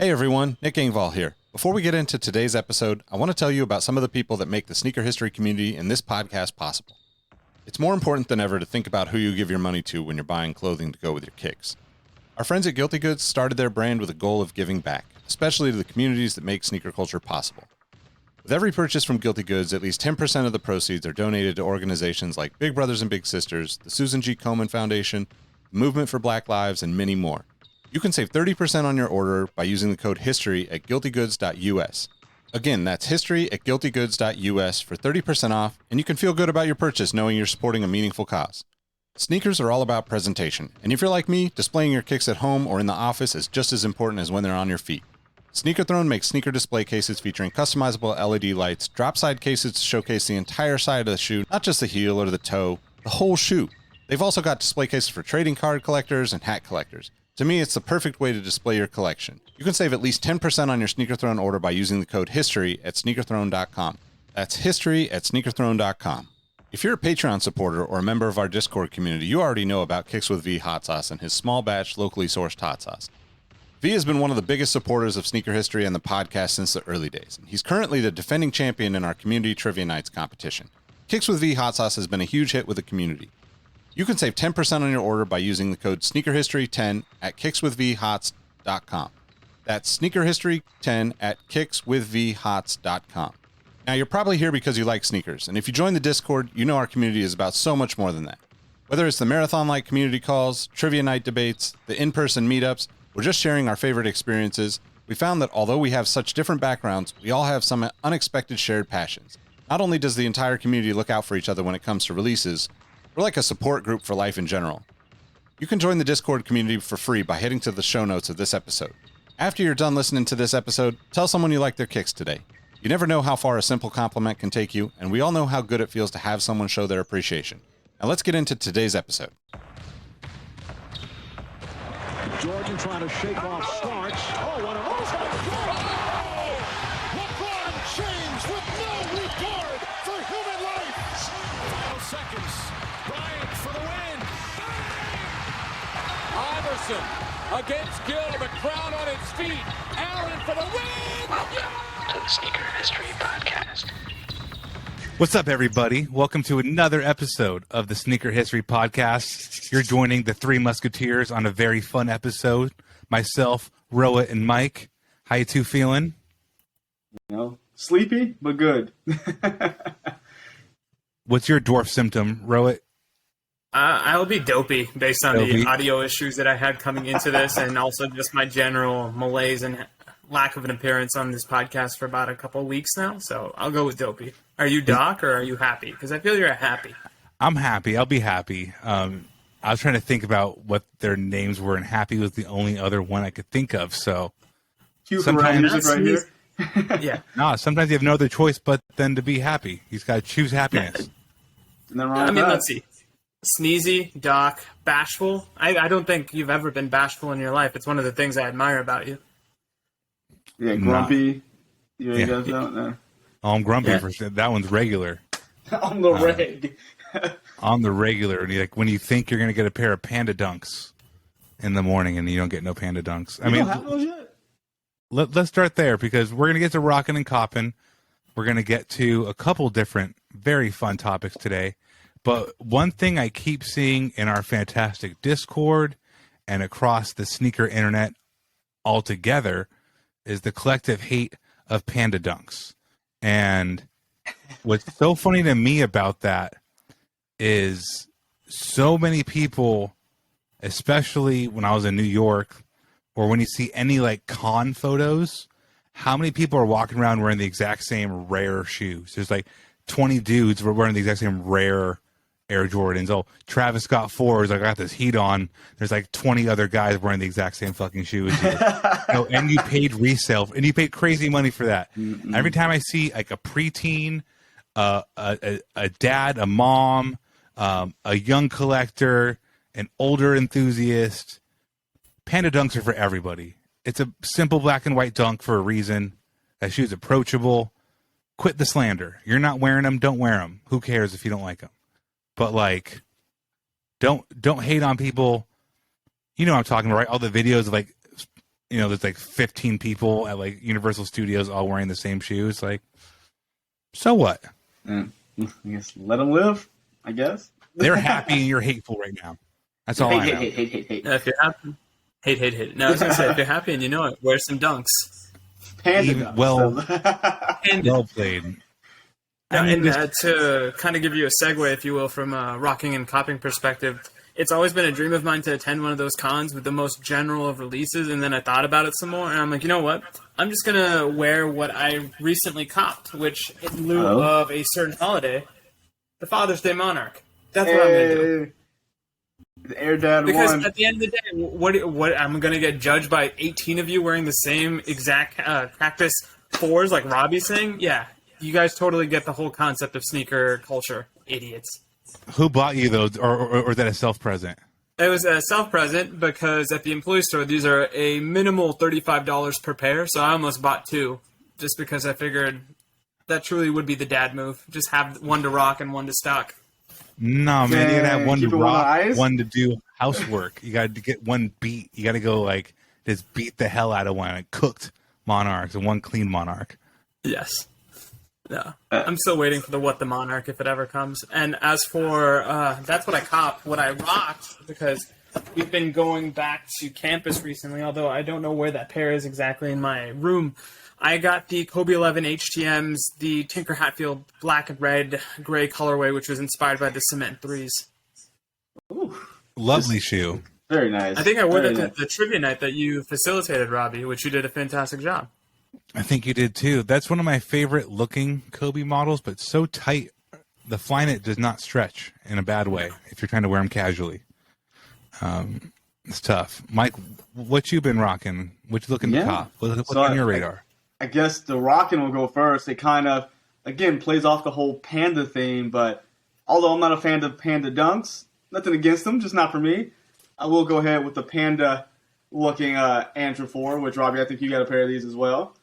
Hey everyone, Nick Engvall here. Before we get into today's episode, I want to tell you about some of the people that make the sneaker history community and this podcast possible. It's more important than ever to think about who you give your money to when you're buying clothing to go with your kicks. Our friends at Guilty Goods started their brand with a goal of giving back, especially to the communities that make sneaker culture possible. With every purchase from Guilty Goods, at least 10% of the proceeds are donated to organizations like Big Brothers and Big Sisters, the Susan G. Komen Foundation, the Movement for Black Lives, and many more. You can save 30% on your order by using the code HISTORY at guiltygoods.us. Again, that's history at guiltygoods.us for 30% off, and you can feel good about your purchase knowing you're supporting a meaningful cause. Sneakers are all about presentation, and if you're like me, displaying your kicks at home or in the office is just as important as when they're on your feet. Sneaker Throne makes sneaker display cases featuring customizable LED lights, drop-side cases to showcase the entire side of the shoe, not just the heel or the toe, the whole shoe. They've also got display cases for trading card collectors and hat collectors. To me, it's the perfect way to display your collection. You can save at least 10% on your Sneaker Throne order by using the code HISTORY at sneakerthrone.com. That's history at sneakerthrone.com. If you're a Patreon supporter or a member of our Discord community, you already know about Kicks with V hot sauce and his small batch, locally sourced hot sauce. V has been one of the biggest supporters of sneaker history and the podcast since the early days. He's currently the defending champion in our community trivia nights competition. Kicks with V hot sauce has been a huge hit with the community. You can save 10% on your order by using the code SneakerHistory10 at kickswithvhots.com. That's SneakerHistory10 at kickswithvhots.com. Now, you're probably here because you like sneakers, and if you join the Discord, you know our community is about so much more than that. Whether it's the marathon-like community calls, trivia night debates, the in-person meetups, or just sharing our favorite experiences, we found that although we have such different backgrounds, we all have some unexpected shared passions. Not only does the entire community look out for each other when it comes to releases, we're like a support group for life in general. You can join the Discord community for free by heading to the show notes of this episode. After you're done listening to this episode, tell someone you like their kicks today. You never know how far a simple compliment can take you, and we all know how good it feels to have someone show their appreciation. Now let's get into today's episode. Jordan trying to shake off Starks. Oh, what a move! LeBron James with no regard for human life. Final seconds. Bryant for the win. Iverson against Gill. The crowd on its feet. Allen for the win. To the Sneaker History Podcast. What's up, everybody? Welcome to another episode of the Sneaker History Podcast. You're joining the Three Musketeers on a very fun episode. Myself, Rohit, and Mike. How you two feeling? You know, sleepy, but good. What's your dwarf symptom, Rohit? I'll be dopey based on the audio issues that I had coming into this and also just my general malaise and lack of an appearance on this podcast for about a couple of weeks now. So I'll go with dopey. Are you Doc or are you happy? Because I feel you're happy. I'm happy. I'll be happy. I was trying to think about what their names were, and happy was the only other one I could think of. So sometimes right here. Yeah. No, sometimes you have no other choice but then to be happy. You've got to choose happiness. Let's see. Sneezy, Doc, bashful. I don't think you've ever been bashful in your life. It's one of the things I admire about you. Yeah, grumpy. You guys don't know. Oh, I'm grumpy for sure. That one's regular. On the reg. On the regular. And like when you think you're going to get a pair of Panda Dunks in the morning and you don't get no Panda Dunks. You don't have those yet? Let's start there because we're going to get to rocking and copping. We're going to get to a couple different very fun topics today. But one thing I keep seeing in our fantastic Discord and across the sneaker internet altogether is the collective hate of Panda Dunks. And what's so funny to me about that is so many people, especially when I was in New York or when you see any like con photos, how many people are walking around wearing the exact same rare shoes? There's like 20 dudes were wearing the exact same rare Air Jordans. Oh, Travis Scott 4s. I got this heat on. There's like 20 other guys wearing the exact same fucking shoes. And you paid resale, and you paid crazy money for that. Mm-mm. Every time I see like a preteen, a dad, a mom, a young collector, an older enthusiast, Panda Dunks are for everybody. It's a simple black and white dunk for a reason. That shoe's approachable. Quit the slander. You're not wearing them. Don't wear them. Who cares if you don't like them? But like, don't hate on people. You know what I'm talking about, right? All the videos of like there's like 15 people at like Universal Studios all wearing the same shoes. Like, so what? I guess let them live, I guess. They're happy and you're hateful right now. That's all I know. Hate. If you're happy, hate. No, I was gonna say, if you're happy and you know it, wear some dunks. Panda Dunks. Well played. And to kind of give you a segue, if you will, from a rocking and copping perspective, it's always been a dream of mine to attend one of those cons with the most general of releases, and then I thought about it some more, and I'm like, you know what? I'm just going to wear what I recently copped, which in lieu of a certain holiday, the Father's Day Monarch. That's what I'm going to do. The Air Dad because at the end of the day, what I'm going to get judged by 18 of you wearing the same exact Cactus 4s like Robbie's saying? Yeah, you guys totally get the whole concept of sneaker culture, idiots. Who bought you those, or is that a self-present? It was a self-present because at the employee store, these are a minimal $35 per pair, so I almost bought 2 just because I figured that truly would be the dad move. Just have one to rock and one to stock. No, man, you gotta have one to rock, one to do housework. You gotta get one beat. You gotta go like just beat the hell out of one. Like cooked monarchs and one clean monarch. Yes. No. I'm still waiting for the Monarch if it ever comes. And as for that's what I copped, what I rocked, because we've been going back to campus recently, although I don't know where that pair is exactly in my room. I got the Kobe 11 HTMs, the Tinker Hatfield black and red gray colorway, which was inspired by the Cement 3s. Ooh, lovely shoe. Very nice. I think I wore that the trivia night that you facilitated, Robbie, which you did a fantastic job. I think you did too. That's one of my favorite looking Kobe models, but so tight. The Flyknit does not stretch in a bad way if you're trying to wear them casually. It's tough. Mike, what you been rocking? What you looking to cop? What's on your radar? I guess the rocking will go first. It kind of, again, plays off the whole panda theme, but although I'm not a fan of Panda Dunks, nothing against them, just not for me. I will go ahead with the panda-looking Andrew 4, which, Robbie, I think you got a pair of these as well.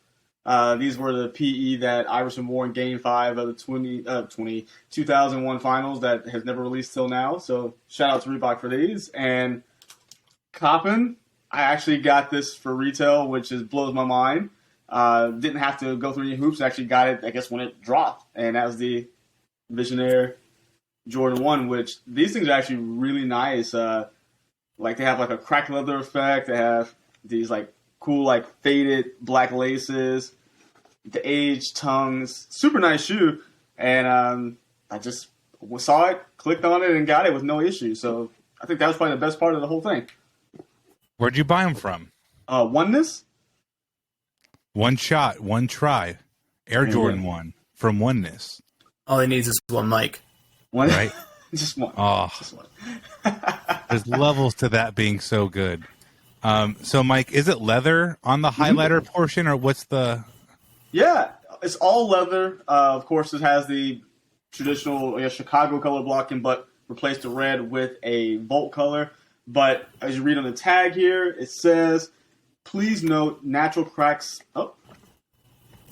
These were the PE that Iverson wore in Game 5 of the 2001 finals that has never released till now. So shout out to Reebok for these. And copping, I actually got this for retail, which blows my mind. Didn't have to go through any hoops. Actually got it, I guess, when it dropped. And that was the Visionaire Jordan 1, which these things are actually really nice. Like they have like a cracked leather effect. They have these like cool like faded black laces, the aged tongues. Super nice shoe. And I just saw it, clicked on it, and got it with no issue. So I think that was probably the best part of the whole thing. Where'd you buy them from? Oneness. One shot, one try. Air Jordan 1 from Oneness. All he needs is one mic. One, right? Just one. Oh, just one. There's levels to that being so good. So, Mike, is it leather on the highlighter portion, or what's the... Yeah, it's all leather. Of course, it has the traditional Chicago color blocking, but replaced the red with a Volt color. But as you read on the tag here, it says, please note natural cracks... Oh,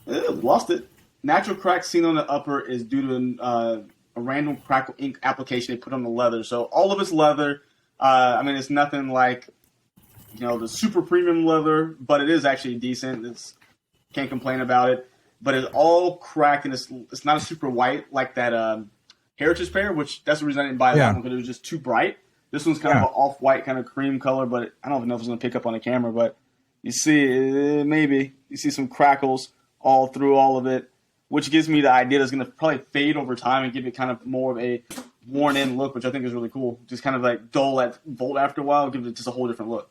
lost it. Natural cracks seen on the upper is due to a random crackle ink application they put on the leather. So all of it's leather. I mean, it's nothing like, the super premium leather, but it is actually decent. Can't complain about it. But it's all cracked, and it's not a super white like that Heritage pair, which that's the reason I didn't buy that one, because it was just too bright. This one's kind of an off-white kind of cream color, but I don't even know if it's going to pick up on the camera, but you see, maybe. You see some crackles all through all of it, which gives me the idea that it's going to probably fade over time and give it kind of more of a worn-in look, which I think is really cool. Just kind of like dull at Volt after a while, give it just a whole different look.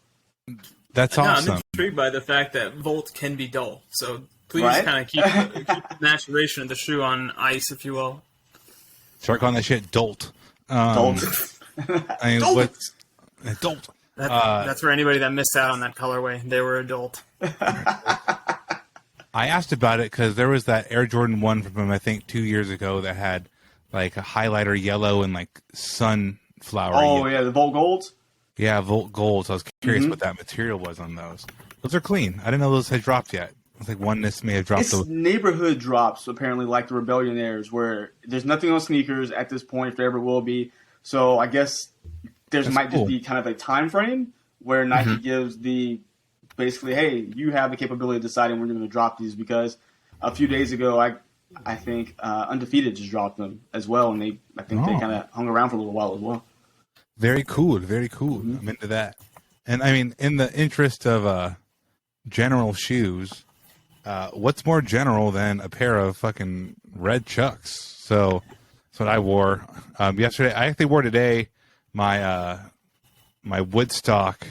That's awesome. I'm intrigued by the fact that Volt can be dull, so please kind of keep the maturation of the shoe on ice, if you will. Start calling that shit Dolt. Dolt. I mean, Dolt. what's Dolt? That's for anybody that missed out on that colorway. They were adult. I asked about it because there was that Air Jordan 1 from him, I think, 2 years ago that had like a highlighter yellow and like sunflower. Oh, yeah, the Volt Golds? Yeah, Volt Gold. So I was curious what that material was on those. Those are clean. I didn't know those had dropped yet. I think Oneness may have dropped It's those. neighborhood drops, apparently, like the Rebellionaires, where there's nothing on sneakers at this point, if there ever will be. So I guess just be kind of a time frame where Nike gives the basically, hey, you have the capability of deciding when you're going to drop these, because a few days ago, I think Undefeated just dropped them as well, and I think they kind of hung around for a little while as well. Very cool. Very cool. Mm-hmm. I'm into that. And I mean, in the interest of general shoes, what's more general than a pair of fucking red Chucks? So that's what I wore yesterday. I actually wore today my my Woodstock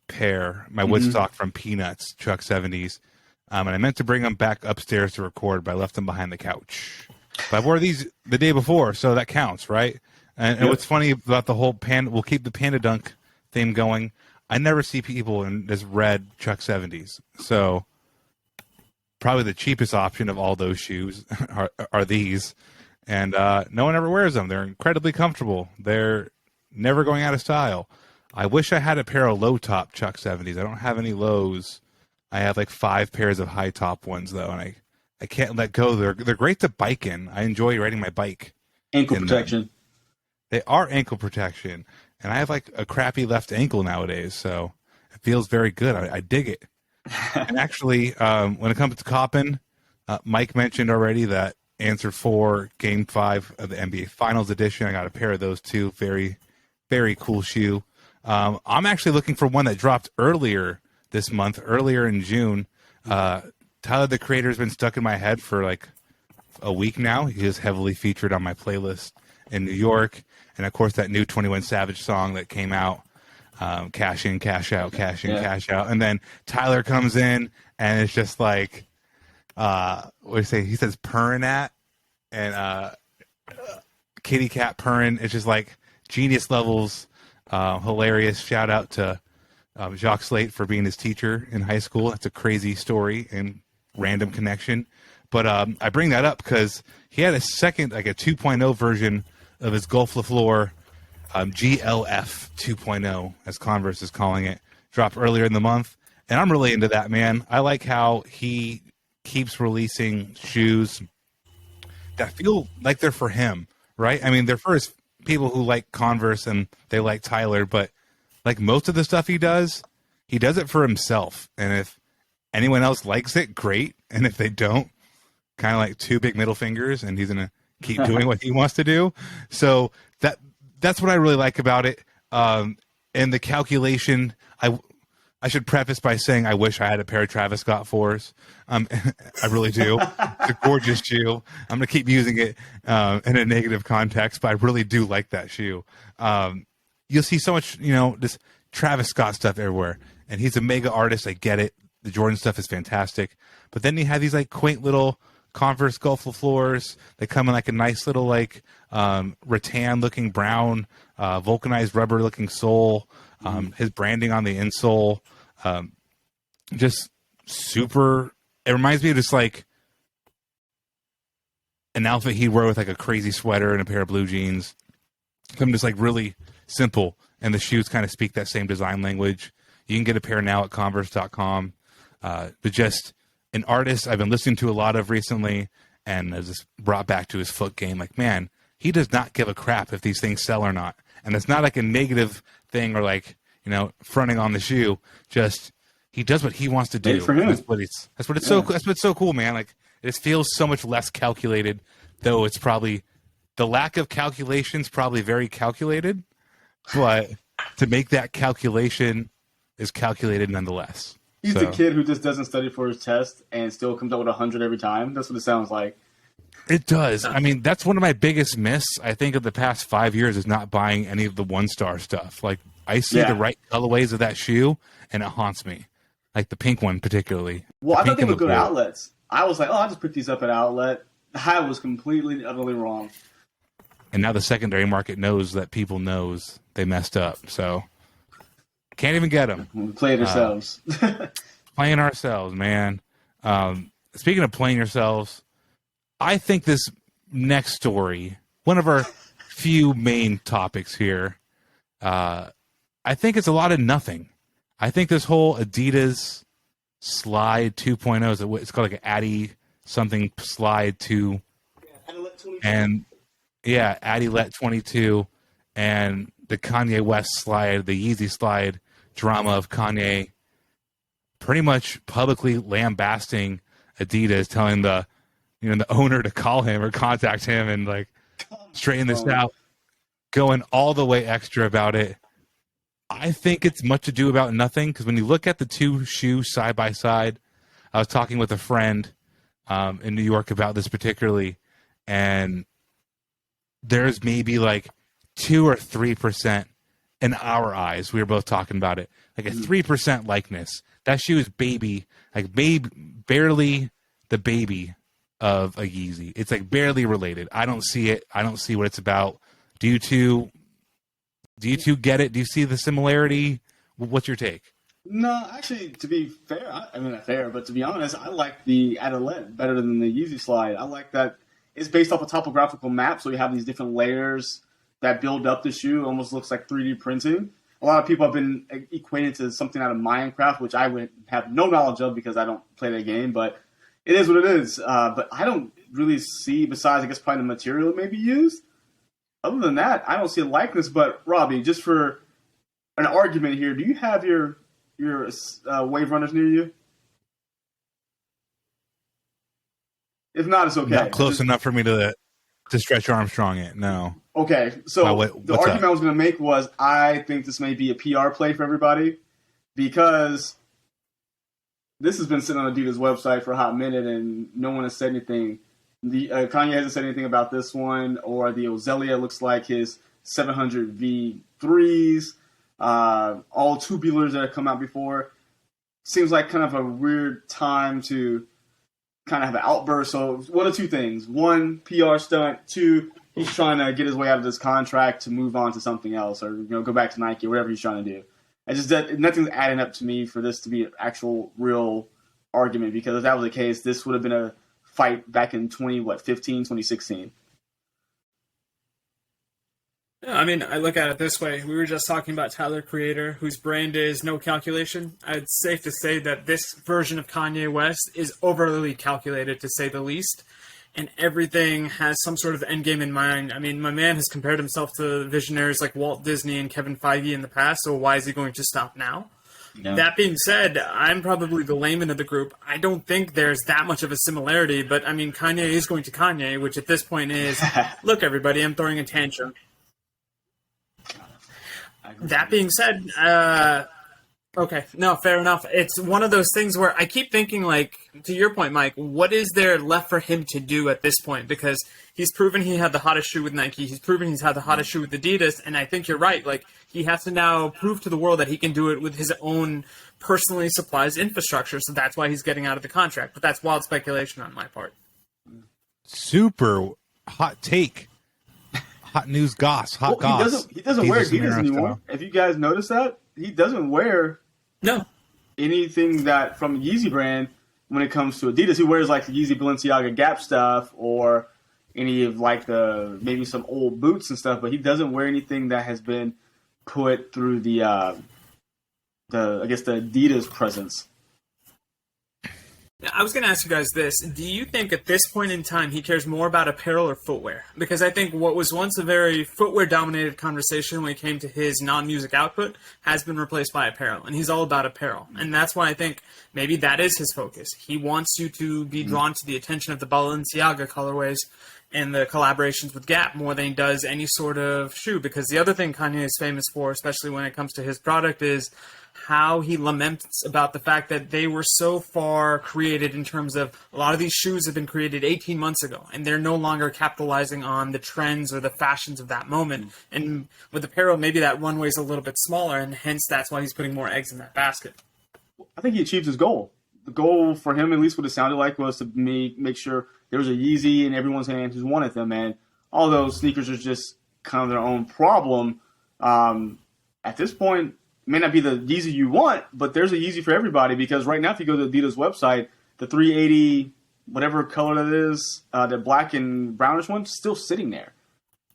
pair, my Woodstock from Peanuts Chuck 70s. And I meant to bring them back upstairs to record, but I left them behind the couch. But I wore these the day before, so that counts, right? And what's funny about the whole we'll keep the Panda Dunk theme going. I never see people in this red Chuck 70s. So probably the cheapest option of all those shoes are these. And no one ever wears them. They're incredibly comfortable. They're never going out of style. I wish I had a pair of low-top Chuck 70s. I don't have any lows. I have like 5 pairs of high-top ones, though, and I can't let go. They're great to bike in. I enjoy riding my bike. Ankle protection. They are ankle protection. And I have like a crappy left ankle nowadays, so it feels very good. I dig it. And actually, when it comes to Coppin, Mike mentioned already that Answer 4 Game 5 of the NBA Finals Edition. I got a pair of those too. Very, very cool shoe. I'm actually looking for one that dropped earlier this month, earlier in June. Tyler, the Creator, has been stuck in my head for like a week now. He is heavily featured on my playlist in New York. And of course, that new 21 Savage song that came out, cash in, cash out, cash in, cash out. And then Tyler comes in and it's just like, what do you say? He says purring at, and kitty cat purring. It's just like genius levels, hilarious. Shout out to Jacques Slate for being his teacher in high school. That's a crazy story and random connection. But I bring that up because he had a second, like a 2.0 version of his Golf LaFleur GLF 2.0, as Converse is calling it, dropped earlier in the month. And I'm really into that, man. I like how he keeps releasing shoes that feel like they're for him, right? I mean, they're for his people who like Converse and they like Tyler, but like most of the stuff he does it for himself. And if anyone else likes it, great. And if they don't, kind of like 2 big middle fingers, and he's going to keep doing what he wants to do. So that's what I really like about it. And the calculation, I should preface by saying I wish I had a pair of Travis Scott 4s. I really do. It's a gorgeous shoe. I'm going to keep using it in a negative context, but I really do like that shoe. You'll see so much, this Travis Scott stuff everywhere. And he's a mega artist. I get it. The Jordan stuff is fantastic. But then you have these like quaint little Converse Golf LaFleurs. They come in like a nice little like rattan-looking brown, vulcanized rubber-looking sole. His branding on the insole, just super. It reminds me of just like an outfit he'd wear with like a crazy sweater and a pair of blue jeans. I'm just like really simple, and the shoes kind of speak that same design language. You can get a pair now at Converse.com, but just an artist I've been listening to a lot of recently, and has just brought back to his foot game. Like, man, he does not give a crap if these things sell or not, and it's not like a negative thing or like fronting on the shoe. Just he does what he wants to do. That's what's so cool, man. Like, it feels so much less calculated, though it's probably the lack of calculation's probably very calculated, but to make that calculation is calculated nonetheless. He's the kid who just doesn't study for his test and still comes up with 100 every time. That's what it sounds like. It does. I mean, that's one of my biggest myths, I think, of the past 5 years is not buying any of the one-star stuff. Like, I see the right colorways of that shoe, and it haunts me. Like the pink one, particularly. Well, I thought they were good outlets. I was like, I just picked these up at outlet. I was completely, utterly wrong. And now the secondary market knows that people knows they messed up. So, can't even get them. We played ourselves. Playing ourselves, man. Speaking of playing yourselves, I think this next story, one of our few main topics here, I think it's a lot of nothing. I think this whole Adidas Slide 2.0, it's called like an Addy something Slide 2. And yeah, Adilet 22 and the Kanye West slide, the Yeezy slide drama of Kanye pretty much publicly lambasting Adidas, telling the owner to call him or contact him and like straighten this out, going all the way extra about it. I think it's much ado about nothing, because when you look at the two shoes side by side, I was talking with a friend in New York about this particularly, and there's maybe like 2 or 3% in our eyes. We were both talking about it, like a 3% likeness. That shoe is barely the baby of a Yeezy. It's like barely related. I don't see it. I don't see what it's about. Do you two get it? Do you see the similarity? What's your take? No, actually, to be fair, not fair, but to be honest, I like the Adelaide better than the Yeezy Slide. I like that it's based off a topographical map, so you have these different layers that build up the shoe. It almost looks like 3D printing. A lot of people have been equated to something out of Minecraft, which I would have no knowledge of because I don't play that game, but it is what it is. But I don't really see, besides I guess probably the material maybe used. Other than that, I don't see a likeness. But Robbie, just for an argument here, do you have your Wave Runners near you? If not, it's okay. Not close enough for me to stretch Armstrong it. No. Okay, so the argument up? I was going to make was I think this may be a PR play for everybody because this has been sitting on Adidas' website for a hot minute and no one has said anything. Kanye hasn't said anything about this one, or the Ozelia looks like his 700 V3s, all tubulars that have come out before. Seems like kind of a weird time to kind of have an outburst. So one of two things. One, PR stunt. Two, he's trying to get his way out of this contract to move on to something else or go back to Nike or whatever he's trying to do. Nothing's adding up to me for this to be an actual real argument, because if that was the case, this would have been a fight back in 2016. I mean, I look at it this way. We were just talking about Tyler, Creator, whose brand is no calculation. It's safe to say that this version of Kanye West is overly calculated, to say the least. And everything has some sort of end game in mind. I mean, my man has compared himself to visionaries like Walt Disney and Kevin Feige in the past, so why is he going to stop now? No. That being said, I'm probably the layman of the group. I don't think there's that much of a similarity, but I mean, Kanye is going to Kanye, which at this point is, look, everybody, I'm throwing a tantrum. That being said, okay, no, fair enough. It's one of those things where I keep thinking, like, to your point, Mike, what is there left for him to do at this point? Because he's proven he had the hottest shoe with Nike. He's proven he's had the hottest shoe with Adidas. And I think you're right. Like, he has to now prove to the world that he can do it with his own personally supplies infrastructure. So that's why he's getting out of the contract. But that's wild speculation on my part. Super hot take. Hot news goss. Hot goss. He doesn't wear Adidas anymore. If you guys notice that, he doesn't wear anything that from Yeezy brand when it comes to Adidas. He wears like the Yeezy Balenciaga Gap stuff or any of like maybe some old boots and stuff, but he doesn't wear anything that has been put through the Adidas presence. I was going to ask you guys this. Do you think at this point in time he cares more about apparel or footwear? Because I think what was once a very footwear-dominated conversation when it came to his non-music output has been replaced by apparel, and he's all about apparel. And that's why I think maybe that is his focus. He wants you to be drawn to the attention of the Balenciaga colorways and the collaborations with Gap more than he does any sort of shoe. Because the other thing Kanye is famous for, especially when it comes to his product, is how he laments about the fact that they were so far created in terms of a lot of these shoes have been created 18 months ago, and they're no longer capitalizing on the trends or the fashions of that moment. And with apparel, maybe that runway is a little bit smaller, and hence that's why he's putting more eggs in that basket. I think he achieved his goal. The goal for him, at least what it sounded like, was to make sure there was a Yeezy in everyone's hands who wanted them. And all those sneakers are just kind of their own problem. At this point, it may not be the Yeezy you want, but there's a Yeezy for everybody, because right now if you go to the Adidas website, the 380, whatever color that is, the black and brownish one, still sitting there.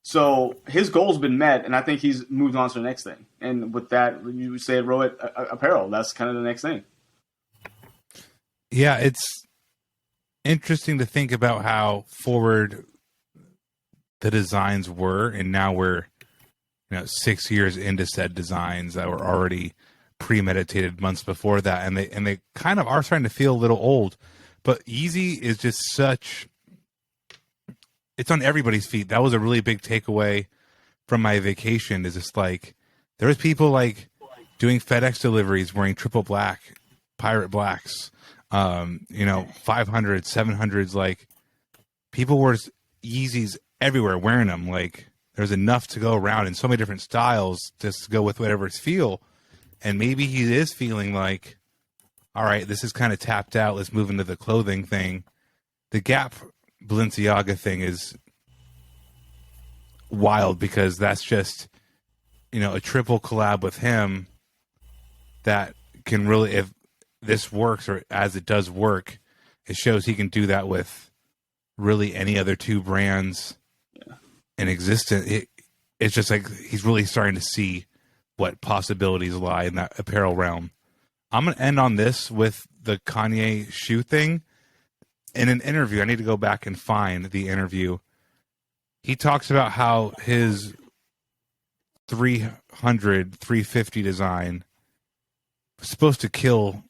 So his goal's been met, and I think he's moved on to the next thing. And with that, you said, Rohit, apparel, that's kind of the next thing. Yeah, it's interesting to think about how forward the designs were, and now we're 6 years into said designs that were already premeditated months before that, and they kind of are starting to feel a little old. But Yeezy is just such, it's on everybody's feet. That was a really big takeaway from my vacation, is just like there was people like doing FedEx deliveries wearing triple black, pirate blacks, 500s, 700s, like people were Yeezys everywhere wearing them. Like there's enough to go around in so many different styles just to go with whatever's feel. And maybe he is feeling like, all right, this is kind of tapped out. Let's move into the clothing thing. The Gap Balenciaga thing is wild because that's just, a triple collab with him that can really, if this works or as it does work, it shows he can do that with really any other two brands in existence. It's just like he's really starting to see what possibilities lie in that apparel realm. I'm going to end on this with the Kanye shoe thing. In an interview, I need to go back and find the interview. He talks about how his 350 design was supposed to kill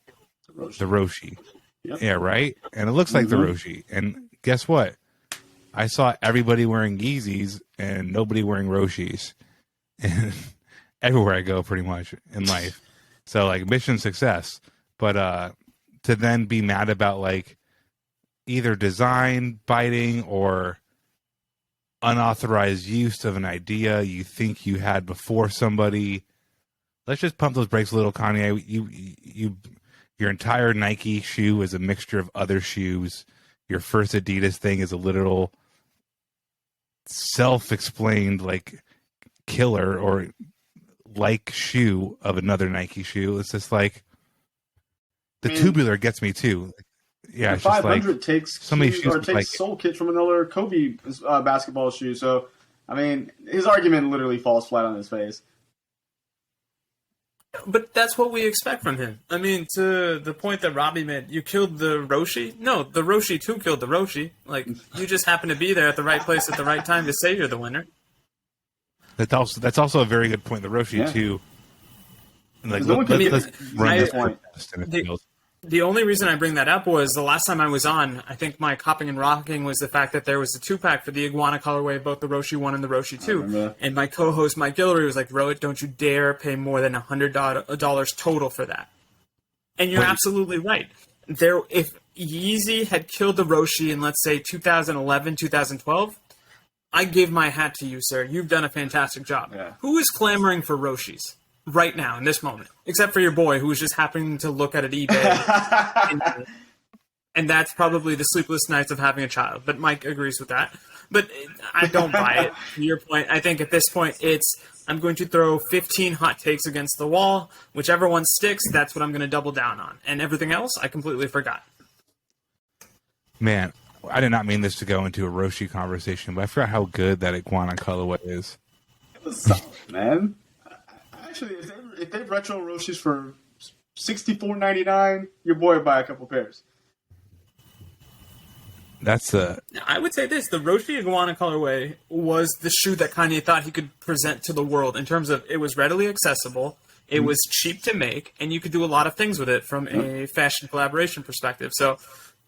the Roshi. Yep. Yeah, right? And it looks like the Roshi. And guess what? I saw everybody wearing Yeezys and nobody wearing Roshis. And everywhere I go, pretty much, in life. So, like, mission success. But to then be mad about, like, either design biting or unauthorized use of an idea you think you had before somebody. Let's just pump those brakes a little, Kanye. Your entire Nike shoe is a mixture of other shoes. Your first Adidas thing is a literal self-explained, like, killer or like shoe of another Nike shoe. It's just like the tubular gets me too. Yeah, the 500 like takes so many shoes, shoes or takes like, sole kits from another Kobe basketball shoe. So, I mean, his argument literally falls flat on his face. But that's what we expect from him. I mean, to the point that Robbie made, you killed the Roshi? No, the Roshi too killed the Roshi. Like, you just happen to be there at the right place at the right time to say you're the winner. That's also a very good point. The Roshi too. Like, let's run this point. The only reason I bring that up was the last time I was on, I think my copping and rocking was the fact that there was a 2-pack for the Iguana colorway of both the Roshi 1 and the Roshi 2. And my co-host, Mike Guillory, was like, Rohit, don't you dare pay more than $100 total for that. And you're absolutely right. If Yeezy had killed the Roshi in, let's say, 2011, 2012, I give my hat to you, sir. You've done a fantastic job. Yeah. Who is clamoring for Roshis right now, in this moment? Except for your boy, who was just happening to look at eBay. and that's probably the sleepless nights of having a child. But Mike agrees with that. But I don't buy it. To your point, I think at this point, I'm going to throw 15 hot takes against the wall. Whichever one sticks, that's what I'm going to double down on. And everything else, I completely forgot. Man, I did not mean this to go into a Roshi conversation, but I forgot how good that Iguana colorway is. It was solid, man. Actually, if they retro Roshis for $64.99, your boy would buy a couple pairs. I would say this: the Roshi Iguana colorway was the shoe that Kanye thought he could present to the world in terms of it was readily accessible, it was cheap to make, and you could do a lot of things with it from a fashion collaboration perspective. So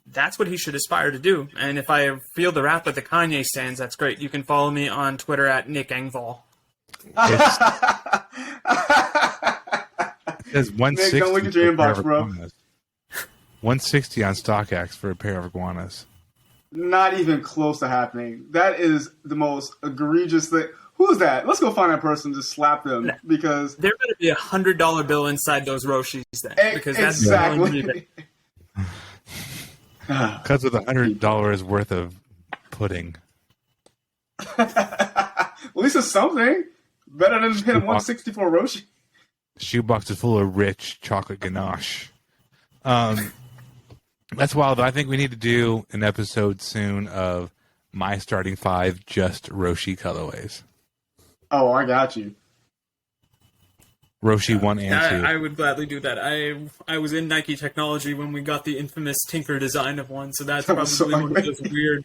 that's what he should aspire to do. And if I feel the wrath of the Kanye stands, that's great. You can follow me on Twitter at Nick Engvall. It says 160. Nick, don't look at your inbox, bro. 160 on StockX for a pair of iguanas. Not even close to happening. That is the most egregious thing. Who is that? Let's go find that person to slap them, because there better be $100 bill inside those Roshis then, because that's exactly. Because of the $100 worth of pudding. At least it's something better than paying 160 for a Roshi. Shoebox is full of rich chocolate ganache. That's wild. I think we need to do an episode soon of my starting 5 just Roshi colorways. Oh, I got you. Roshi 1 and 2. I would gladly do that. I was in Nike Technology when we got the infamous Tinker design of one, so that's probably one of those weird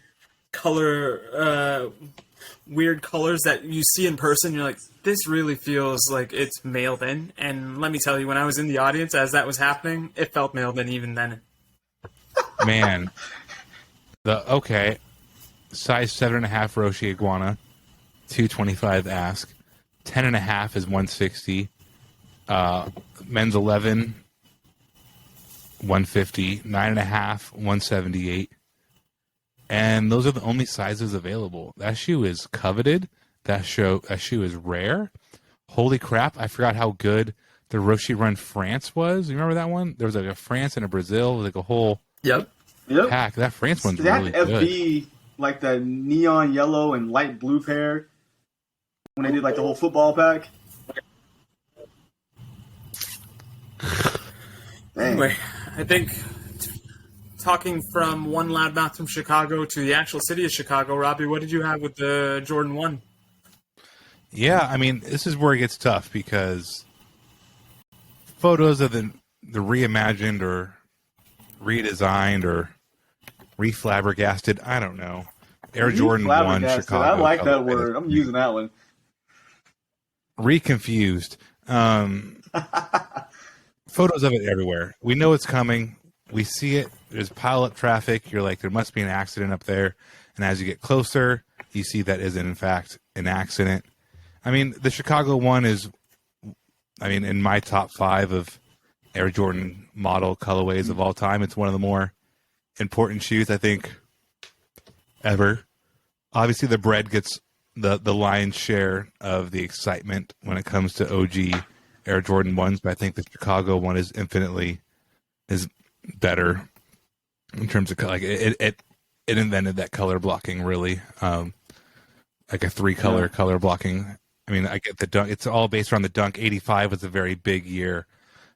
color weird colors that you see in person. You're like, this really feels like it's mailed in. And let me tell you, when I was in the audience as that was happening, it felt mailed in even then. Man, size 7.5 Roshi iguana, 225 ask, 10.5 is 160, men's 11, 150, 9.5, 178. And those are the only sizes available. That shoe is coveted. That shoe is rare. Holy crap, I forgot how good the Roshi Run France was. You remember that one? There was like a France and a Brazil, like a whole pack. That France one's really good. FB, like the neon yellow and light blue pair, when they did like the whole football pack. Anyway, I think talking from one loudmouth from Chicago to the actual city of Chicago, Robbie, what did you have with the Jordan 1? Yeah, I mean, this is where it gets tough because photos of the reimagined or redesigned or reflabbergasted, I don't know, Air Jordan 1 Chicago. I like that word. I'm using that one. Reconfused. Photos of it everywhere. We know it's coming. We see it. There's pile-up traffic. You're like, there must be an accident up there. And as you get closer, you see that is, in fact, an accident. I mean, the Chicago one is, in my top 5 of Air Jordan model colorways of all time, it's one of the more important shoes, I think, ever. Obviously, the bread gets the lion's share of the excitement when it comes to OG Air Jordan 1s, but I think the Chicago one is infinitely better in terms of like it invented that color blocking really, like a 3-color color blocking. I mean, I get the dunk. It's all based around the dunk. 85 was a very big year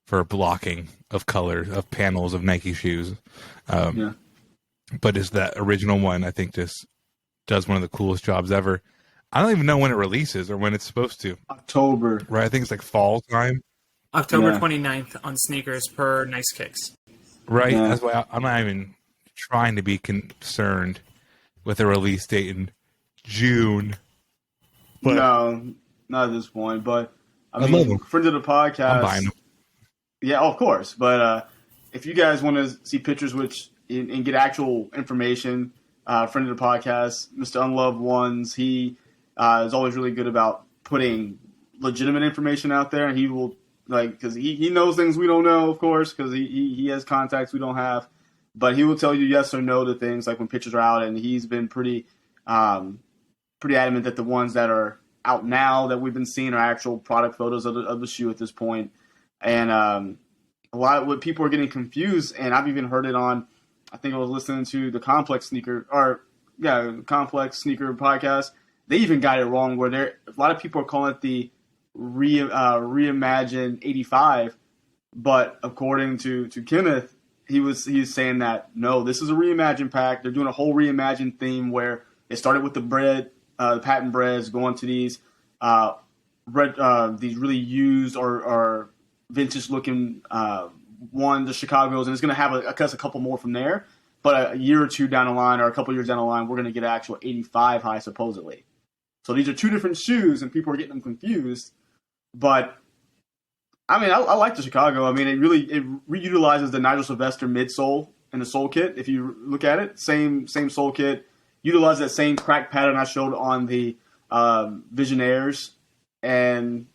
for blocking of colors of panels of Nike shoes. But is that original one? I think just does one of the coolest jobs ever. I don't even know when it releases or when it's supposed to. October, right? I think it's like fall time. October 29th on sneakers per Nice Kicks. Right. Yeah. That's why I'm not even trying to be concerned with a release date in June. But, no, not at this point. But I mean, friends of the podcast. I'm buying them. Yeah, of course. But if you guys want to see pictures and get actual information, friend of the podcast, Mr. Unloved Ones, he is always really good about putting legitimate information out there, and he will. Because he knows things we don't know, of course, because he has contacts we don't have. But he will tell you yes or no to things, like when pictures are out, and he's been pretty adamant that the ones that are out now that we've been seeing are actual product photos of the shoe at this point. And a lot of what people are getting confused, and I've even heard it on, I think I was listening to the Complex Sneaker podcast. They even got it wrong where a lot of people are calling it the reimagined 85, but according to Kenneth, he was saying that no, this is a reimagined pack. They're doing a whole reimagined theme where it started with the bread, the patent breads, going to these these really used or vintage looking the Chicago's, and it's going to have a couple more from there. But a year or two down the line, or a couple years down the line, we're going to get an actual 85 high supposedly. So these are two different shoes, and people are getting them confused. But I mean, I like the Chicago. I mean, it reutilizes the Nigel Sylvester midsole in the sole kit. If you look at it, same sole kit, utilize that same crack pattern I showed on the Visionaires, and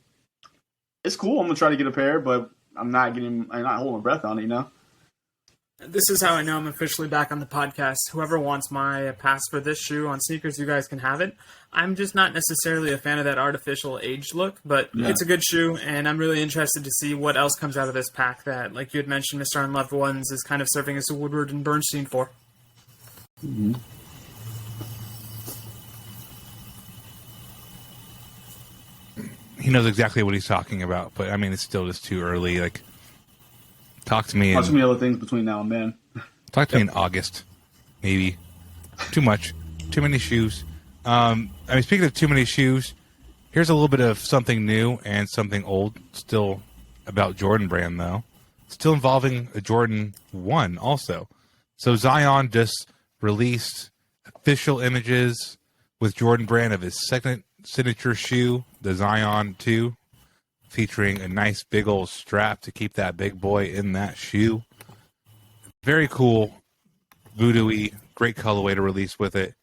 it's cool. I'm gonna try to get a pair, but I'm not holding my breath on it, you know. This is how I know I'm officially back on the podcast. Whoever wants my pass for this shoe on sneakers, you guys can have it. I'm just not necessarily a fan of that artificial aged look, but It's a good shoe, and I'm really interested to see what else comes out of this pack that, like you had mentioned, Mr. Unloved Ones is kind of serving as a Woodward and Bernstein for. Mm-hmm. He knows exactly what he's talking about, but I mean, it's still just too early. Like, talk to me. Too many other things between now and then. Talk to me in August, maybe. Too much, too many shoes. I mean, speaking of too many shoes, here's a little bit of something new and something old. Still about Jordan Brand though. Still involving a Jordan 1 also. So Zion just released official images with Jordan Brand of his second signature shoe, the Zion 2, featuring a nice big old strap to keep that big boy in that shoe. Very cool, voodoo-y, great colorway to release with it.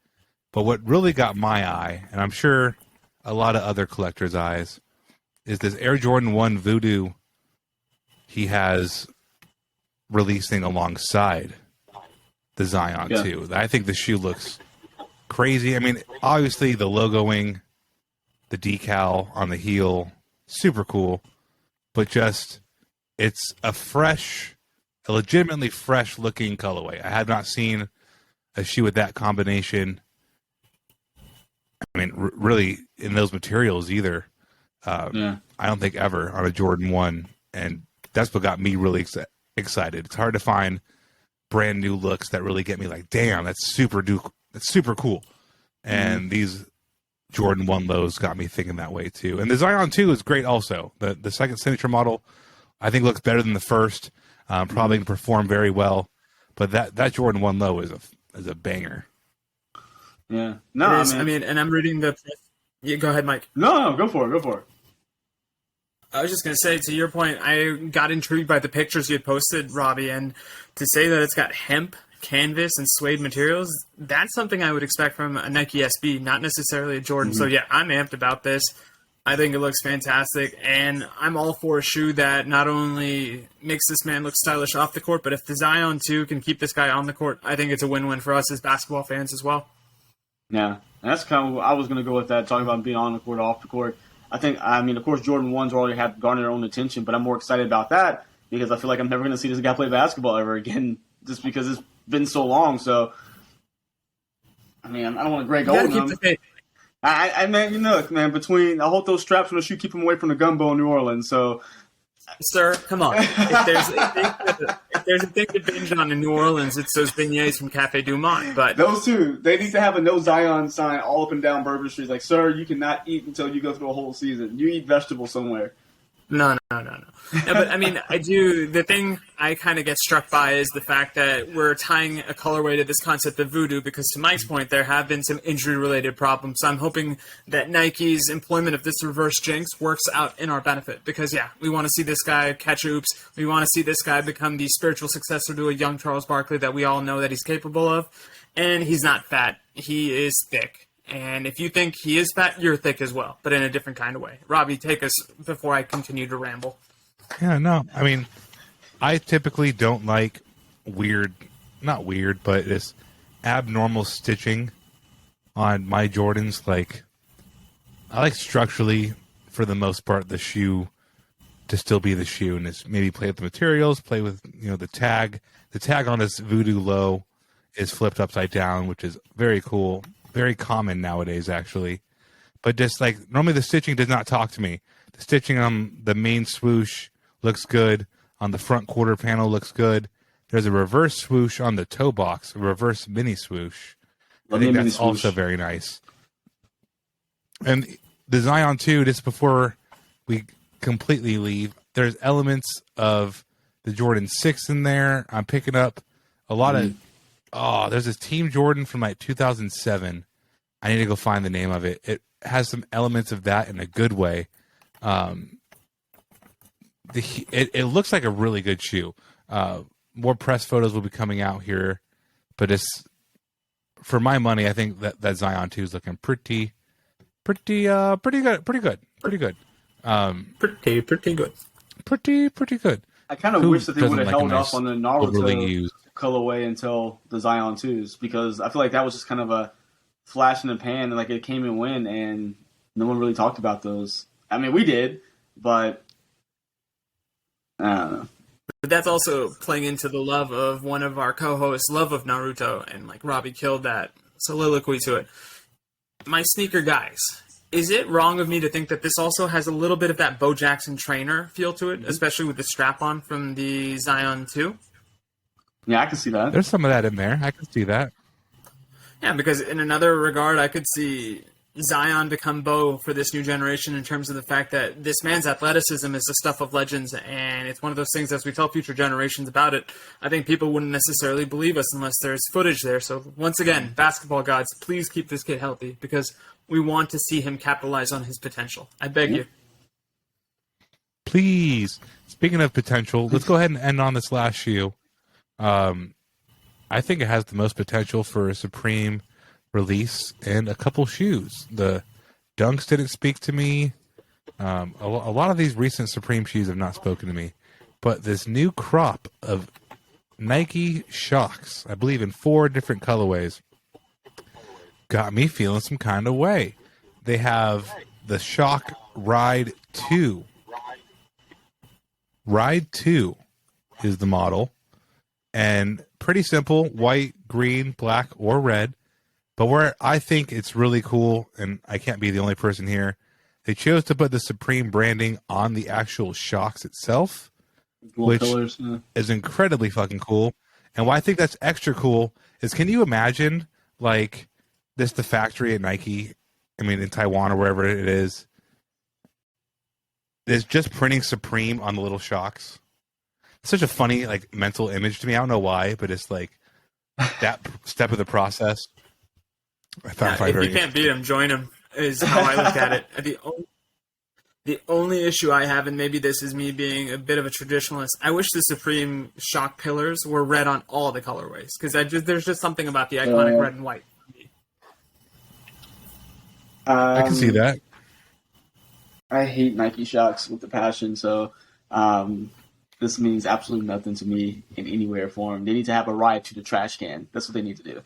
But what really got my eye, and I'm sure a lot of other collectors' eyes, is this Air Jordan 1 Voodoo he has releasing alongside the Zion 2. I think the shoe looks crazy. I mean, obviously the logoing, the decal on the heel, super cool. But just, it's a legitimately fresh looking colorway. I have not seen a shoe with that combination. I mean, really in those materials either. I don't think ever on a Jordan 1. And that's what got me really excited. It's hard to find brand new looks that really get me like, damn, that's super cool. And these Jordan 1 lows got me thinking that way too. And the Zion 2 is great also. The second signature model, I think, looks better than the first. Probably can perform very well. But that Jordan 1 low is a banger. Yeah. No, I mean, and I'm reading the... Yeah, go ahead, Mike. No, go for it. I was just going to say, to your point, I got intrigued by the pictures you had posted, Robbie, and to say that it's got hemp, canvas, and suede materials, that's something I would expect from a Nike SB, not necessarily a Jordan. So, yeah, I'm amped about this. I think it looks fantastic, and I'm all for a shoe that not only makes this man look stylish off the court, but if the Zion 2 can keep this guy on the court, I think it's a win-win for us as basketball fans as well. Yeah, and that's kind of what I was going to go with that, talking about being on the court, off the court. I mean, of course, Jordan 1s already have garnered their own attention, but I'm more excited about that because I feel like I'm never going to see this guy play basketball ever again just because it's been so long. So, I mean, I don't want to Greg Oldham. I mean, look, man, I hope those straps on the shoe keep him away from the gumbo in New Orleans. So, sir, come on. If there's a thing to binge on in New Orleans, it's those beignets from Cafe Du Monde. But those two, they need to have a no Zion sign all up and down Bourbon Street. Like, sir, you cannot eat until you go through a whole season. You eat vegetables somewhere. No. But I mean, the thing I kind of get struck by is the fact that we're tying a colorway to this concept of voodoo because, to Mike's point, there have been some injury-related problems. So I'm hoping that Nike's employment of this reverse jinx works out in our benefit because, yeah, we want to see this guy catch oops. We want to see this guy become the spiritual successor to a young Charles Barkley that we all know that he's capable of. And he's not fat. He is thick. And if you think he is fat, you're thick as well, but in a different kind of way. Robbie, take us before I continue to ramble. Yeah, no. I mean, I typically don't like not weird, but it's abnormal stitching on my Jordans. Like, I like structurally, for the most part, the shoe to still be the shoe and it's maybe play with the materials, play with, the tag. The tag on this Voodoo Low is flipped upside down, which is very cool. Very common nowadays, actually. But just like, normally the stitching does not talk to me. The stitching on the main swoosh looks good. On the front quarter panel looks good. There's a reverse swoosh on the toe box, a reverse mini swoosh. I think that's also very nice. And the Zion 2, just before we completely leave, there's elements of the Jordan 6 in there. I'm picking up a lot of... Oh, there's this Team Jordan from like 2007. I need to go find the name of it. It has some elements of that in a good way. It looks like a really good shoe. More press photos will be coming out here, but it's, for my money, I think that Zion 2 is looking pretty good. Pretty good. Pretty good. Pretty good. I kind of wish that they would have held off on the Naruto colorway until the Zion 2s because I feel like that was just kind of a flash in the pan and like it came and went and no one really talked about those. I mean, we did, but I don't know. But that's also playing into the love of one of our co-hosts' love of Naruto, and like Robbie killed that soliloquy to it. My sneaker guys, is it wrong of me to think that this also has a little bit of that Bo Jackson trainer feel to it, especially with the strap-on from the Zion 2? Yeah, I can see that. There's some of that in there. I can see that. Yeah, because in another regard, I could see, Zion become Bo for this new generation in terms of the fact that this man's athleticism is the stuff of legends, and it's one of those things, as we tell future generations about it, I think people wouldn't necessarily believe us unless there's footage there. So once again, basketball gods, please keep this kid healthy, because we want to see him capitalize on his potential. I beg you. Please. Speaking of potential, let's go ahead and end on this last shoe. I think it has the most potential for a Supreme release and a couple shoes. The Dunks didn't speak to me. A lot of these recent Supreme shoes have not spoken to me. But this new crop of Nike Shocks, I believe in 4 different colorways, got me feeling some kind of way. They have the Shock Ride 2. Ride 2 is the model. And pretty simple, white, green, black, or red. But where I think it's really cool, and I can't be the only person here, they chose to put the Supreme branding on the actual Shocks itself, which is incredibly fucking cool. And why I think that's extra cool is, can you imagine, like, this the factory at Nike, I mean, in Taiwan or wherever it is just printing Supreme on the little Shocks? It's such a funny, like, mental image to me. I don't know why, but it's like that step of the process. If you can't beat him, join him, is how I look at it. The only issue I have, and maybe this is me being a bit of a traditionalist, I wish the Supreme Shock pillars were red on all the colorways, because there's just something about the iconic red and white. I can see that. I hate Nike Shocks with a passion, so this means absolutely nothing to me in any way or form. They need to have a ride to the trash can. That's what they need to do.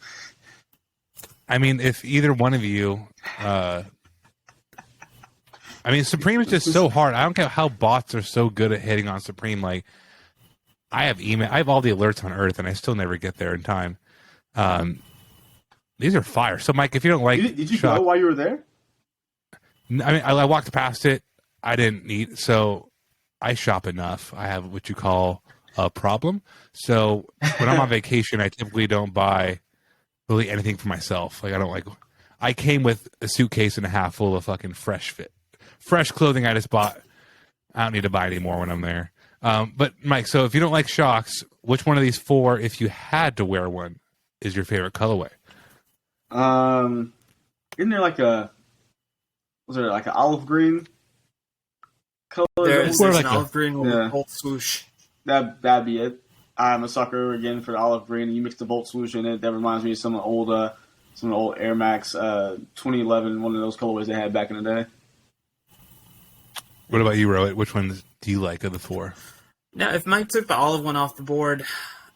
I mean, if either one of you, I mean, Supreme is just so hard. I don't care how bots are so good at hitting on Supreme. Like, I have all the alerts on Earth, and I still never get there in time. These are fire. So, Mike, if you don't like, did you go while you were there? I mean, I walked past it. I didn't need, so I shop enough. I have what you call a problem. So when I'm on vacation, I typically don't buy really anything for myself. Like, I came with a suitcase and a half full of fucking fresh clothing I just bought. I don't need to buy any more when I'm there. But Mike, so if you don't like Shocks, which one of these 4, if you had to wear one, is your favorite colorway? Isn't there like was there like an olive green color? There's an olive green with a Bolt swoosh. That'd be it. I'm a sucker again for the olive green. You mix the Bolt swoosh in it. That reminds me of some old Air Max 2011, one of those colorways they had back in the day. What about you, Rohit? Which one do you like of the 4? Now, if Mike took the olive one off the board,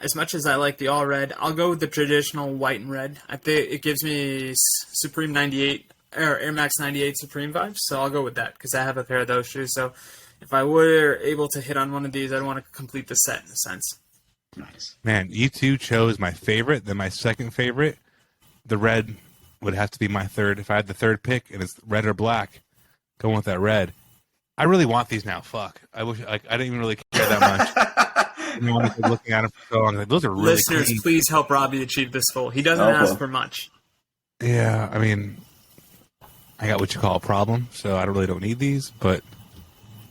as much as I like the all red, I'll go with the traditional white and red. I think it gives me Supreme 98 or Air Max 98 Supreme vibes, so I'll go with that because I have a pair of those shoes. So if I were able to hit on one of these, I'd want to complete the set in a sense. Nice. Man, you two chose my favorite, then my second favorite. The red would have to be my third. If I had the third pick and it's red or black, going with that red. I really want these now. Fuck. I wish I didn't even really care that much. I mean, when I was looking at them for so long, like, those are really Listeners, clean. Please help Robbie achieve this goal. He doesn't ask for much. Yeah, I mean, I got what you call a problem, so I really don't need these, but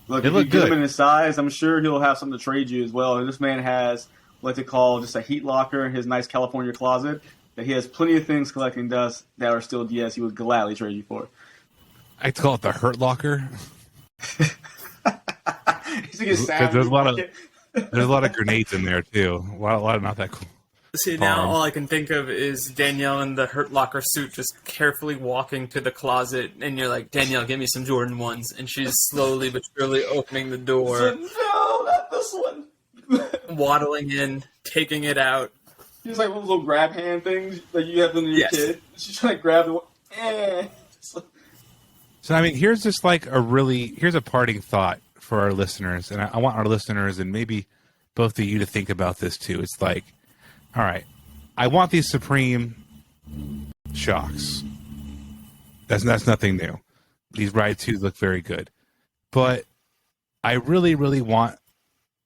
look, they if look you get good. him in his size, I'm sure he'll have something to trade you as well. And this man has what they call just a heat locker in his nice California closet that he has plenty of things collecting dust that are still DS he would gladly trade you for. I call it the hurt locker. There's There's a lot of grenades in there too. A lot of not that cool. See, now all I can think of is Danielle in the Hurt Locker suit just carefully walking to the closet, and you're like, Danielle, give me some Jordan 1s, and she's slowly but surely opening the door. No, not this one. Waddling in, taking it out. He's like one of those little grab hand things that you have when you're a kid. She's trying to grab the one. So, I mean, here's a parting thought for our listeners, and I want our listeners and maybe both of you to think about this too. It's like, all right, I want these Supreme Shocks. That's nothing new. These Ride 2s look very good. But I really, really want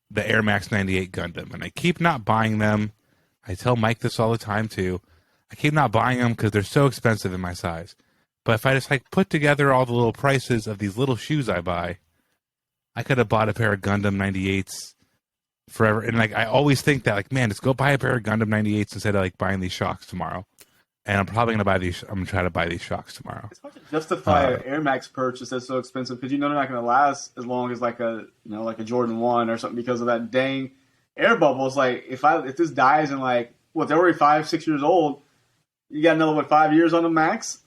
the Air Max 98 Gundam, and I keep not buying them. I tell Mike this all the time too. I keep not buying them because they're so expensive in my size. But if I just like put together all the little prices of these little shoes I buy, I could have bought a pair of Gundam 98s forever. And like I always think that like, man, just go buy a pair of Gundam 98s instead of like buying these shocks tomorrow. And I'm probably gonna buy these. I'm gonna try to buy these shocks tomorrow. It's hard to justify an Air Max purchase that's so expensive because you know they're not going to last as long as like a Jordan 1 or something because of that dang air bubble. It's like if this dies in like they're already 5-6 years old, you got another 5 years on the max.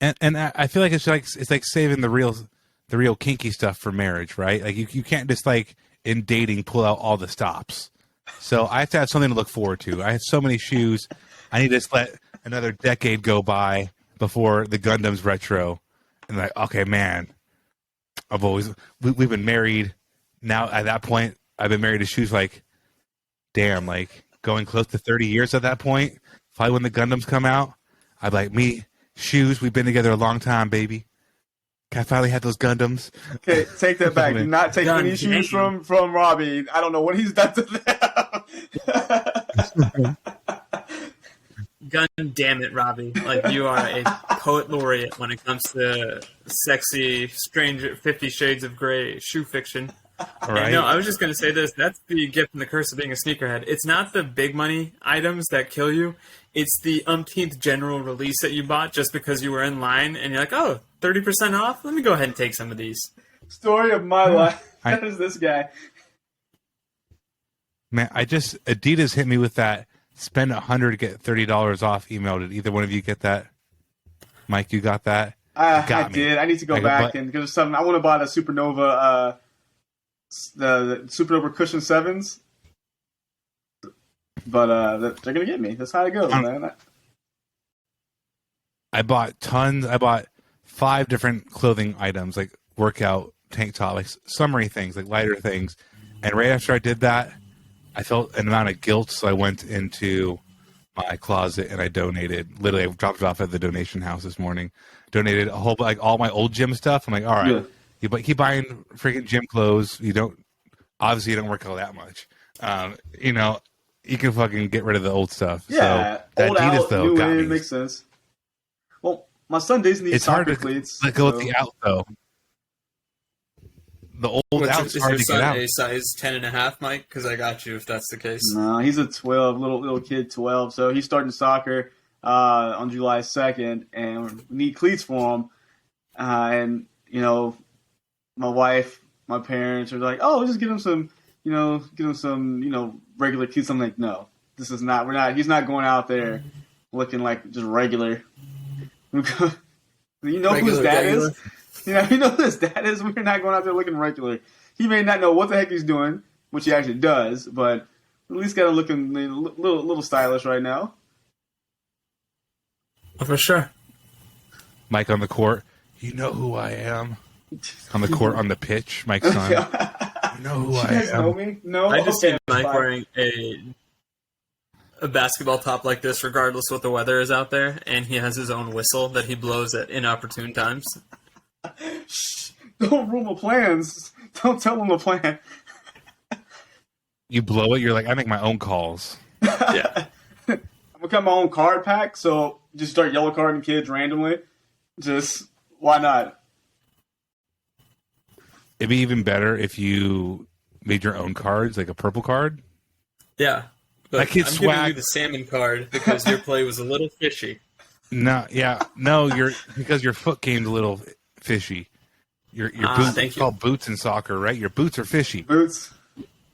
And I feel like it's like saving the real kinky stuff for marriage, right? Like you can't just like in dating pull out all the stops. So I have to have something to look forward to. I have so many shoes. I need to just let another decade go by before the Gundam's retro. And like, okay, man, we've been married. Now at that point, I've been married to shoes like, damn, like going close to 30 years at that point. Probably when the Gundams come out, I'd like shoes. We've been together a long time, baby. I finally had those Gundams. Okay, take that back. Do not take any shoes from Robbie. I don't know what he's done to them. God damn it, Robbie. Like, you are a poet laureate when it comes to sexy, strange 50 Shades of Grey shoe fiction. Right. No, I was just going to say this. That's the gift and the curse of being a sneakerhead. It's not the big money items that kill you. It's the umpteenth general release that you bought just because you were in line and you're like, oh, 30% off? Let me go ahead and take some of these. Story of my life. That is this guy. Man, Adidas hit me with that spend $100 to get $30 off email. Did either one of you get that? Mike, you got that? I did. I need to go back and because I want to buy the Supernova, the Supernova Cushion 7s. But they're going to get me. That's how it goes, man. I bought tons. I bought 5 different clothing items, like workout, tank top, like summery things, like lighter things. And right after I did that, I felt an amount of guilt, so I went into my closet and I donated. Literally, I dropped it off at the donation house this morning. Donated a whole, like all my old gym stuff. I'm like, all right, you keep buying freaking gym clothes. You don't work out that much. You can fucking get rid of the old stuff. Yeah, so that old Adidas out, though new got in, me. Makes sense. Well, my son Disney needs soccer cleats. Let go with the out though. The old out's hard to get out. Is your son a size 10.5, Mike? Because I got you if that's the case. No, he's a 12, little kid, 12. So he's starting soccer on July 2nd, and we need cleats for him. And my wife, my parents are like, "Oh, just get him some, regular cleats." I'm like, "No, this is not. We're not. He's not going out there looking like just regular." You know who his dad is? You know who his dad is? We're not going out there looking regular. He may not know what the heck he's doing, which he actually does, but at least got him looking a little stylish right now. Oh, for sure. Mike on the court. You know who I am. On the court, on the pitch, Mike's son. You know who I am. Know me? No. I just see Mike wearing a basketball top like this, regardless what the weather is out there, and he has his own whistle that he blows at inopportune times. Shh, don't ruin my plans. Don't tell him the plan. You blow it, you're like, I make my own calls. Yeah. I'm gonna cut my own card pack, so just start yellow carding kids randomly. Just why not? It'd be even better if you made your own cards, like a purple card. Yeah. But I can I'm swag. giving you the salmon card because your play was a little fishy. No, because your foot game's a little fishy. Your boots. It's called boots in soccer, right? Your boots are fishy. Boots.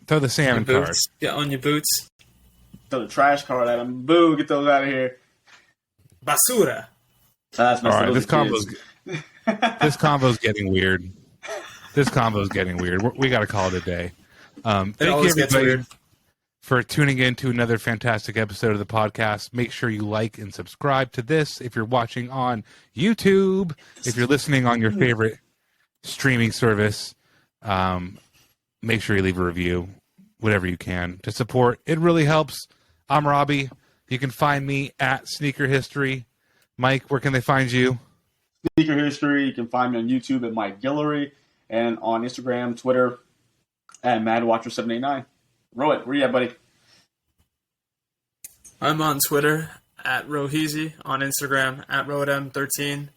Throw the salmon card. Get on your boots. Throw the trash card at him. Boo! Get those out of here. Basura. All right, this combo's getting weird. We got to call it a day. Thank you, everybody, for tuning in to another fantastic episode of the podcast. Make sure you like and subscribe to this if you're watching on YouTube. If you're listening on your favorite streaming service, make sure you leave a review, whatever you can, to support. It really helps. I'm Robbie. You can find me at Sneaker History. Mike, where can they find you? Sneaker History. You can find me on YouTube at Mike Guillory and on Instagram, Twitter at MadWatcher789. Rohit, where you at, buddy? I'm on Twitter at Rohizi on Instagram, at Rohit13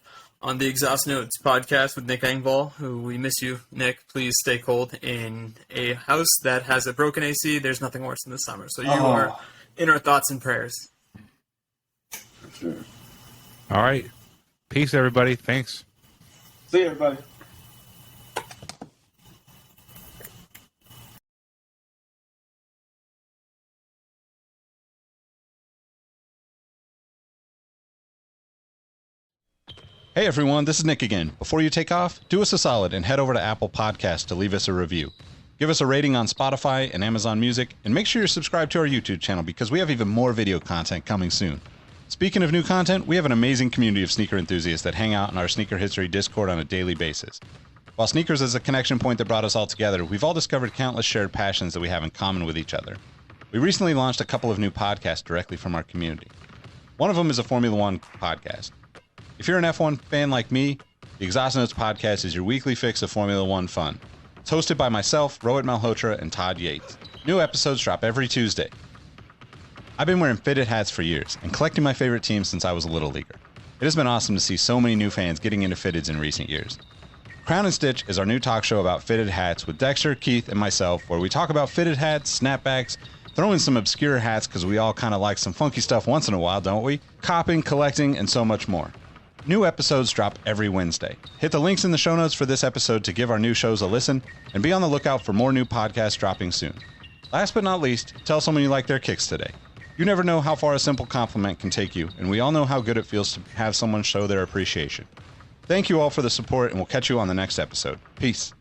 on the Exhaust Notes podcast with Nick Engvall, who we miss you, Nick. Please stay cold in a house that has a broken AC. There's nothing worse in the summer. So you are in our thoughts and prayers. For sure. All right. Peace, everybody. Thanks. See you, everybody. Hey everyone, this is Nick again. Before you take off, do us a solid and head over to Apple Podcasts to leave us a review. Give us a rating on Spotify and Amazon Music, and make sure you're subscribed to our YouTube channel because we have even more video content coming soon. Speaking of new content, we have an amazing community of sneaker enthusiasts that hang out in our Sneaker History Discord on a daily basis. While sneakers is a connection point that brought us all together, we've all discovered countless shared passions that we have in common with each other. We recently launched a couple of new podcasts directly from our community. One of them is a Formula One podcast. If you're an F1 fan like me, the Exhaust Notes podcast is your weekly fix of Formula One fun. It's hosted by myself, Rohit Malhotra, and Todd Yates. New episodes drop every Tuesday. I've been wearing fitted hats for years and collecting my favorite teams since I was a little leaguer. It has been awesome to see so many new fans getting into fitteds in recent years. Crown and Stitch is our new talk show about fitted hats with Dexter, Keith, and myself, where we talk about fitted hats, snapbacks, throw in some obscure hats because we all kind of like some funky stuff once in a while, don't we? Copping, collecting, and so much more. New episodes drop every Wednesday. Hit the links in the show notes for this episode to give our new shows a listen, and be on the lookout for more new podcasts dropping soon. Last but not least, tell someone you like their kicks today. You never know how far a simple compliment can take you, and we all know how good it feels to have someone show their appreciation. Thank you all for the support, and we'll catch you on the next episode. Peace.